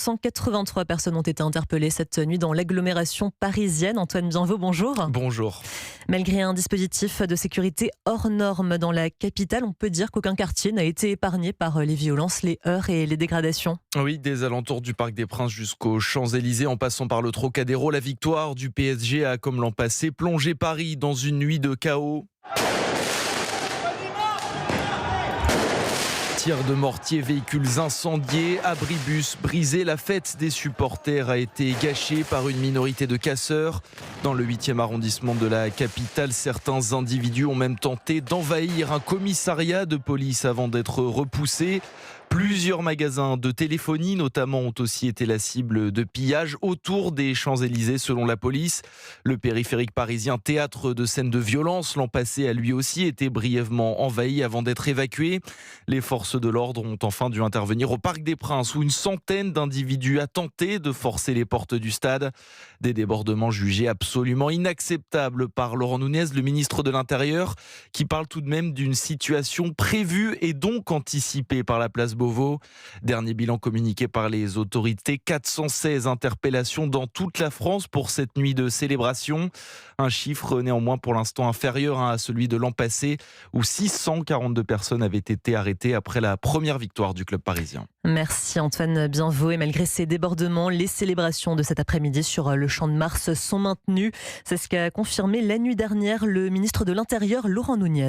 183 personnes ont été interpellées cette nuit dans l'agglomération parisienne. Antoine Bienvaux, bonjour. Bonjour. Malgré un dispositif de sécurité hors norme dans la capitale, on peut dire qu'aucun quartier n'a été épargné par les violences, les heurts et les dégradations. Oui, des alentours du Parc des Princes jusqu'aux Champs-Élysées, en passant par le Trocadéro, la victoire du PSG a, comme l'an passé, plongé Paris dans une nuit de chaos. Tirs de mortier, véhicules incendiés, abribus brisés. La fête des supporters a été gâchée par une minorité de casseurs. Dans le 8e arrondissement de la capitale, certains individus ont même tenté d'envahir un commissariat de police avant d'être repoussés. Plusieurs magasins de téléphonie notamment ont aussi été la cible de pillages autour des Champs-Élysées selon la police. Le périphérique parisien, théâtre de scènes de violence l'an passé, a lui aussi été brièvement envahi avant d'être évacué. Les forces de l'ordre ont enfin dû intervenir au Parc des Princes où une centaine d'individus a tenté de forcer les portes du stade. Des débordements jugés absolument inacceptables par Laurent Nunez, le ministre de l'Intérieur, qui parle tout de même d'une situation prévue et donc anticipée par la place Beauvau. Dernier bilan communiqué par les autorités, 416 interpellations dans toute la France pour cette nuit de célébration. Un chiffre néanmoins pour l'instant inférieur à celui de l'an passé où 642 personnes avaient été arrêtées après la première victoire du club parisien. Merci Antoine Bienvaux. Et malgré ces débordements, les célébrations de cet après-midi sur le Champ de Mars sont maintenues. C'est ce qu'a confirmé la nuit dernière le ministre de l'Intérieur Laurent Nunez.